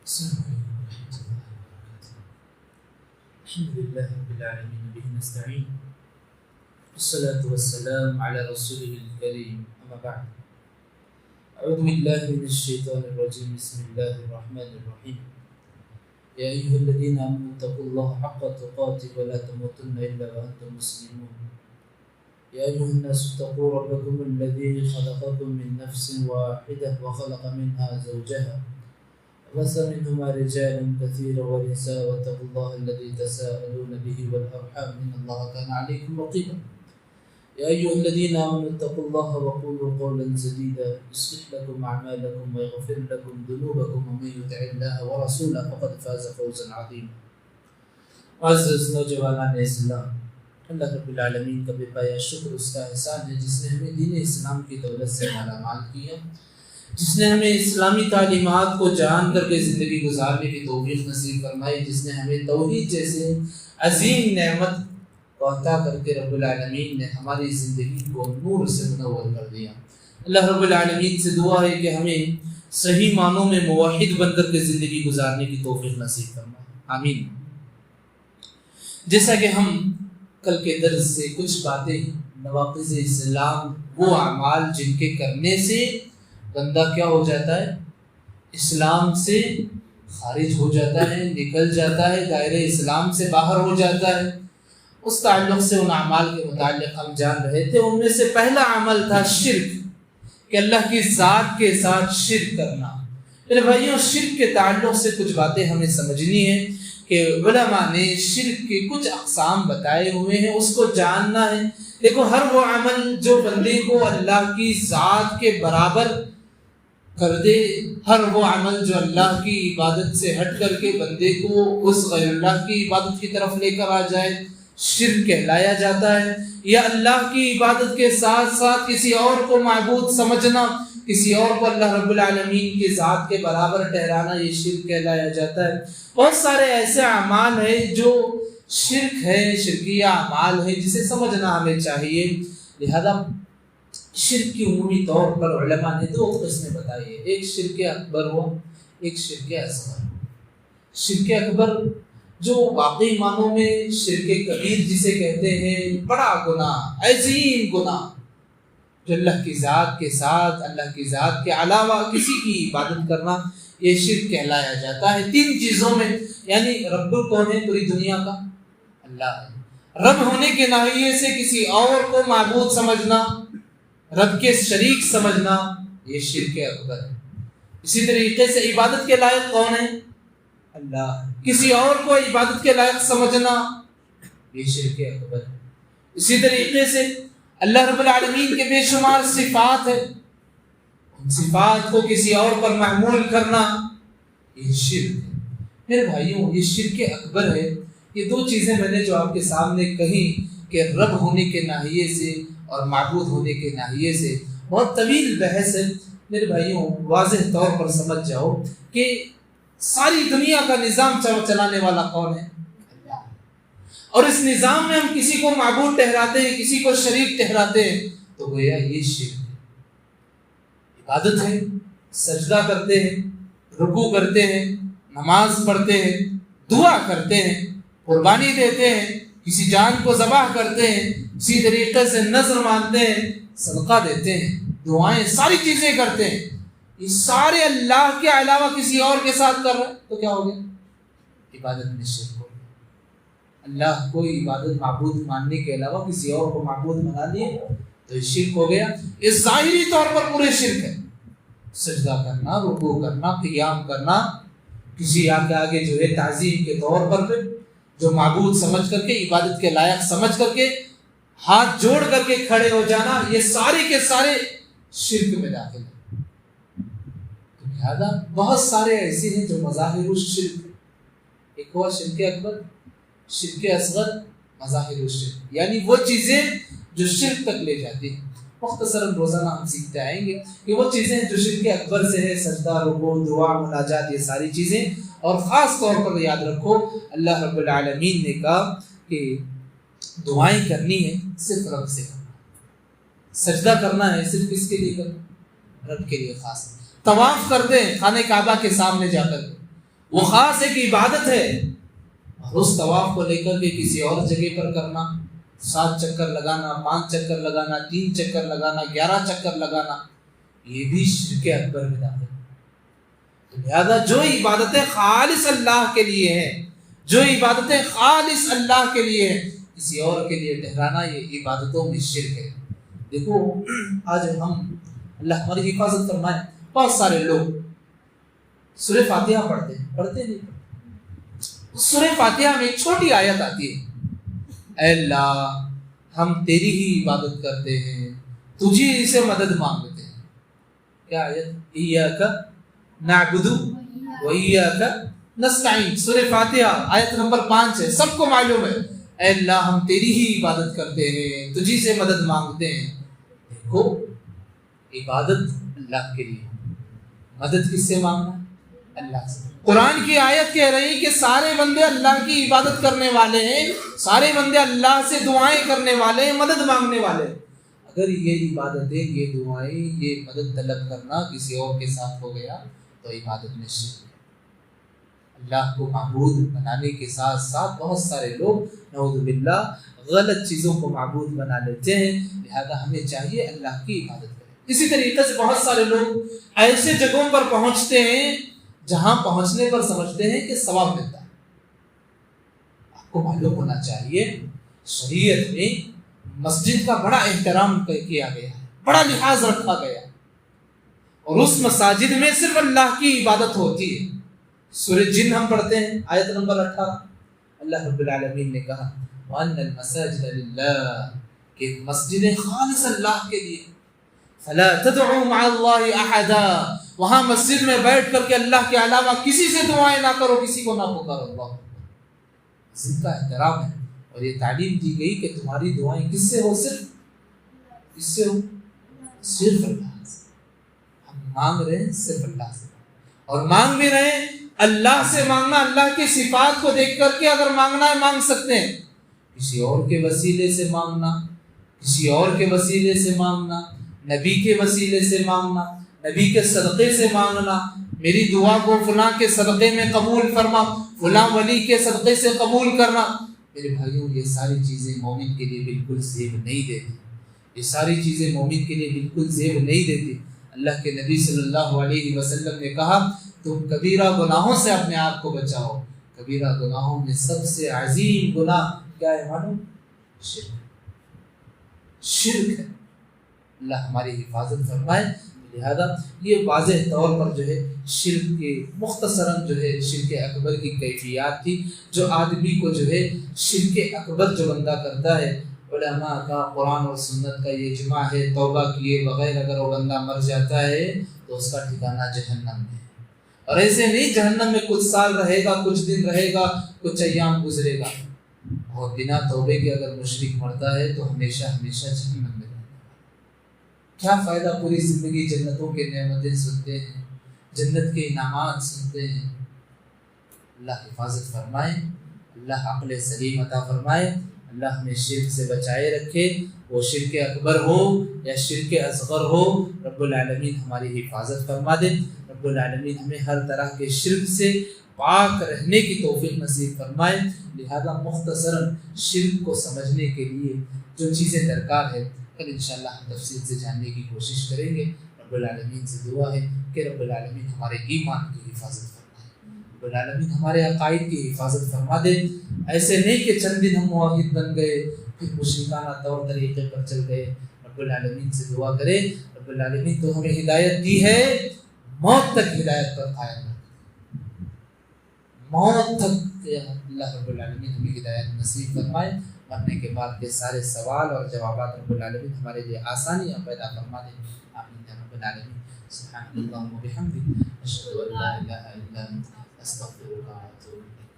السلام عليكم ورحمة الله وبركاته. الحمد لله رب العالمين به نستعين والصلاة والسلام على رسوله الكريم أما بعد. أعوذ بالله من الشيطان الرجيم. بسم الله الرحمن الرحيم. يا أيها الذين آمنوا اتقوا الله حق تقاته ولا تموتن إلا وأنتم مسلمون. يا أيها الناس اتقوا ربكم الذي خلقكم من نفس واحدة وخلق منها زوجها وبث منهما رجالا كثيرا ونساء واتقوا الله الذي تساءلون به والأرحام إن الله كان عليكم رقيبا. يا أيها الذين آمنوا اتقوا الله وقولوا قولا سديدا يصلح لكم أعمالكم ويغفر لكم ذنوبكم ومن يطع الله ورسوله فقد فاز فوزا عظيما. معزز نوجوانان اسلام، اللہ رب العالمین کا بے پایا شکر اس کا احسان ہے جس نے ہمیں دین اسلام کی دولت سے مالا مال کیا، جس نے ہمیں اسلامی تعلیمات کو جان کر کے زندگی گزارنے کی توفیق نصیب فرمائی، جس نے ہمیں توحید جیسے عظیم نعمت کو عطا کر کے رب العالمین نے ہماری زندگی کو نور سے منور کر دیا۔ اللہ رب العالمین سے دعا ہے کہ ہمیں صحیح معنوں میں موحد بن کر کے زندگی گزارنے کی توفیق نصیب فرمائے، آمین۔ جیسا کہ ہم کل کے درس سے کچھ باتیں نواقض اسلام، وہ اعمال جن کے کرنے سے بندہ کیا ہو جاتا ہے، اسلام سے خارج ہو جاتا ہے، نکل جاتا ہے، دائرہ اسلام سے باہر ہو جاتا ہے، اس تعلق سے ان اعمال کے متعلق ہم جان رہے تھے۔ ان میں سے پہلا عمل تھا شرک، کہ اللہ کی ذات کے ساتھ شرک کرنا۔ میرے بھائیوں، شرک کے تعلق سے کچھ باتیں ہمیں سمجھنی ہیں کہ علماء نے شرک کے کچھ اقسام بتائے ہوئے ہیں، اس کو جاننا ہے۔ دیکھو، ہر وہ عمل جو بندے کو اللہ کی ذات کے برابر کر دے، ہر وہ عمل جو اللہ کی عبادت سے ہٹ کر کے بندے کو اس غیر اللہ کی عبادت کی طرف لے کر آ جائے، شرک کہلایا جاتا ہے۔ یا اللہ کی عبادت کے ساتھ ساتھ کسی اور کو معبود سمجھنا، کسی اور کو اللہ رب العالمین کی ذات کے برابر ٹھہرانا، یہ شرک کہلایا جاتا ہے۔ بہت سارے ایسے اعمال ہیں جو شرک ہے، شرکیہ اعمال ہیں، جسے سمجھنا ہمیں چاہیے۔ لہذا شرک کی عمومی طور پر علماء نے دو قسمیں بتائی ہے، ایک شرک اکبر ہوا، ایک شرک اصغر۔ شرک اکبر جو واقعی معنوں میں شرک کبیر جسے کہتے ہیں، بڑا گناہ، عظیم گناہ، جو اللہ کی ذات کے ساتھ، اللہ کی ذات کے علاوہ کسی کی عبادت کرنا، یہ شرک کہلایا جاتا ہے۔ تین چیزوں میں، یعنی رب کون ہے پوری دنیا کا؟ اللہ ہے۔ رب ہونے کے ناحیے سے کسی اور کو معبود سمجھنا، رب کے شریک سمجھنا، یہ شرک اکبر ہے۔ اسی طریقے سے عبادت کے لائق کون ہے؟ اللہ۔ کسی اور کو عبادت کے لائق سمجھنا، یہ شرک اکبر ہے۔ اسی طریقے سے اللہ رب العالمین کے بے شمار صفات ہے، ان صفات کو کسی اور پر محمول کرنا، یہ شرک ہے۔ میرے بھائیوں، یہ شرک اکبر ہے۔ یہ دو چیزیں میں نے جو آپ کے سامنے کہیں کہ رب ہونے کے ناحیے سے اور معبود ہونے کے ناحیے سے بہت طویل بحث ہے۔ میرے بھائیوں، واضح طور پر سمجھ جاؤ کہ ساری دنیا کا نظام چلانے والا کون ہے؟ اللہ۔ اور اس نظام میں ہم کسی کو معبود ٹھہراتے ہیں، کسی کو شریک ٹھہراتے ہیں، تو گویا یہ شرک ہے۔ عبادت ہے، سجدہ کرتے ہیں، رکوع کرتے ہیں، نماز پڑھتے ہیں، دعا کرتے ہیں، قربانی دیتے ہیں، کسی جان کو ذبح کرتے ہیں، اسی طریقے سے نذر مانتے ہیں، صدقہ دیتے ہیں، دعائیں، ساری چیزیں کرتے ہیں، یہ سارے اللہ کے علاوہ کسی اور کے ساتھ کر رہے ہیں، تو کیا ہو گیا؟ عبادت میں شرک ہو گیا۔ اللہ کو عبادت معبود ماننے کے علاوہ کسی اور کو معبود بنا لیے تو یہ شرک ہو گیا۔ یہ ظاہری طور پر پورے شرک ہے۔ سجدہ کرنا، رکوع کرنا، قیام کرنا، کسی کے آگے جو ہے تعظیم کے طور پر جو معبود سمجھ کر کے، عبادت کے لائق سمجھ کر کے ہاتھ جوڑ کر کے کھڑے ہو جانا، یہ سارے کے سارے شرک میں داخل ہیں۔ تو لہذا بہت سارے ایسے ہیں جو مظاہر الشرک ہیں۔ ایک ہوا شرک اکبر، شرک اصغر، مظاہر الشرک، یعنی وہ چیزیں جو شرک تک لے جاتی ہیں۔ مختصراً روزانہ ہم سیکھتے آئیں گے کہ وہ چیزیں جو شرک اکبر سے ہے، سجدہ، رکوع، دعا، مناجات، یہ ساری چیزیں۔ اور خاص طور پر یاد رکھو، اللہ رب العالمین نے کہا کہ دعائیں کرنی ہے صرف رب سے کرنا، سجدہ کرنا ہے صرف کس کے لیے کرنا؟ رب کے لیے خاص۔ طواف کرتے ہیں خانہ کعبہ کے سامنے جا کر، وہ خاص ایک عبادت ہے. اور اس طواف کو لے کر کے کسی اور جگہ پر کرنا، 7 چکر لگانا، 5 چکر لگانا، 3 چکر لگانا، 11 چکر لگانا، یہ بھی شرک اکبر میں داخل ہے. لہذا جو عبادتیں خالص اللہ کے لیے ہیں، جو عبادتیں خالص اللہ کے لیے ہیں، کسی اور کے لیے ٹھہرانا یہ عبادتوں میں شرک ہے. دیکھو آج ہم، اللہ ہماری حفاظت فرمائے، بہت سارے لوگ سورہ فاتحہ پڑھتے نہیں. سورہ فاتحہ میں ایک چھوٹی آیت آتی ہے، اے اللہ ہم تیری ہی عبادت کرتے ہیں، تجھی سے مدد مانگتے ہیں. کیا آیت؟ ایاک نعبد و ایاک نستعین، سورہ فاتحہ آیت نمبر 5 ہے، سب کو معلوم ہے. اے اللہ ہم تیری ہی عبادت کرتے ہیں، تجھی سے مدد مانگتے ہیں. دیکھو عبادت اللہ کے لیے، مدد کس سے مانگنا؟ اللہ سے. قرآن کی آیت کہہ رہی کہ سارے بندے اللہ کی عبادت کرنے والے ہیں، سارے بندے اللہ سے دعائیں کرنے والے ہیں، مدد مانگنے والے ہیں. اگر یہ عبادتیں، یہ دعائیں، یہ مدد طلب کرنا کسی اور کے ساتھ ہو گیا تو عبادت میں شرک ہے. اللہ کو معبود بنانے کے ساتھ ساتھ بہت سارے لوگ نعوذ باللہ غلط چیزوں کو معبود بنا لیتے ہیں. لہذا ہمیں چاہیے اللہ کی عبادت کریں. اسی طریقے سے بہت سارے لوگ ایسے جگہوں پر پہنچتے ہیں جہاں پہنچنے پر سمجھتے ہیں کہ ثواب ملتا ہے. آپ کو معلوم ہونا چاہیے شریعت میں مسجد کا بڑا احترام کیا گیا ہے، بڑا لحاظ رکھا گیا ہے، اور اس مساجد میں صرف اللہ کی عبادت ہوتی ہے. سورہ جن ہم پڑھتے ہیں آیت نمبر 18، اللہ رب العالمین نے کہا وَأَنَّ الْمَسَاجِدَ لِلَّهِ، کہ مسجدیں خالص اللہ کے لیے. فَلَا تَدْعُوا مَعَ اللَّهِ أَحَدًا، وہاں مسجد میں بیٹھ کر کے اللہ کے علاوہ کسی سے دعائیں نہ کرو، کسی کو نہ پکارو. اللہ مسجد کا احترام ہے، اور یہ تعلیم دی گئی کہ تمہاری دعائیں کس سے ہو؟ صرف کس سے ہو؟ صرف اللہ سے. ہم مانگ رہے ہیں صرف اللہ سے، اور مانگ بھی رہے ہیں اللہ سے. مانگنا اللہ کی صفات کو دیکھ کر کے اگر مانگنا ہے مانگ سکتے ہیں. کسی اور کے وسیلے سے مانگنا، کسی اور کے وسیلے سے مانگنا، نبی کے وسیلے سے مانگنا، نبی کے صدقے سے مانگنا، میری دعا کو فلاں کے صدقے میں قبول فرما، فلاں ولی کے صدقے سے قبول کرنا. میرے بھائیوں یہ ساری چیزیں مومن کے لیے بالکل زیب نہیں دیتی. یہ ساری چیزیں مومن کے لیے بالکل زیب نہیں دیتی. اللہ کے نبی صلی اللہ علیہ وسلم نے کہا تم کبیرہ گناہوں سے اپنے آپ کو بچاؤ. کبیرہ گناہوں میں سب سے عظیم گناہ کیا ہے معلوم؟ شرک ہے. اللہ ہماری حفاظت فرمائے. لہذا یہ واضح طور پر جو ہے شرک کے مختصراً جو ہے شرک اکبر کی کیفیات تھی. جو آدمی کو جو ہے شرک اکبر جو بندہ کرتا ہے، علماء کا، قرآن اور سنت کا یہ اجماع ہے، توبہ کیے بغیر اگر وہ بندہ مر جاتا ہے تو اس کا ٹھکانہ جہنم ہے. اور ایسے نہیں جہنم میں کچھ سال رہے گا، کچھ دن رہے گا، کچھ ایام گزرے گا. اور بنا توبے کے اگر مشرک مرتا ہے تو ہمیشہ ہمیشہ جہنم میں رہے گا. کیا فائدہ پوری زندگی جنتوں کے نعمتیں سنتے ہیں، جنت کے انعامات سنتے ہیں. اللہ حفاظت فرمائے، اللہ عقل سلیم عطا فرمائے. اللہ ہمیں شرک سے بچائے رکھے، وہ شرک اکبر ہو یا شرک اصغر ہو. رب العالمین ہماری حفاظت فرما دے. رب العالمین ہمیں ہر طرح کے شرک سے پاک رہنے کی توفیق نصیب فرمائے. لہذا مختصراً شرک کو سمجھنے کے لیے جو چیزیں درکار ہے کل انشاءاللہ ہم تفصیل سے جاننے کی کوشش کریں گے. رب العالمین سے دعا ہے کہ رب العالمین ہمارے ایمان کی حفاظت فرمائے، رب العالمین ہمارے عقائد کی حفاظت فرما دے. ایسے نہیں کہ چند دن ہم موحد بن گئے پھر مشرکانہ طور طریقے پر چل گئے. رب العالمین سے دعا کرے رب العالمین تو ہمیں ہدایت دی ہے، موت تک ہدایت پر قائم رکھے، موت تک. اللہ رب العالمین ہمیں ہدایت نصیب فرمائے. مرنے کے بعد کے سارے سوال اور جوابات رب العالمین ہمارے لیے آسانیاں پیدا فرما دے. آمین یا رب العالمین. سبحان اللہ و بحمدہ، اشہد ان لا الہ الا انت، استغفرک و اتوب الیک.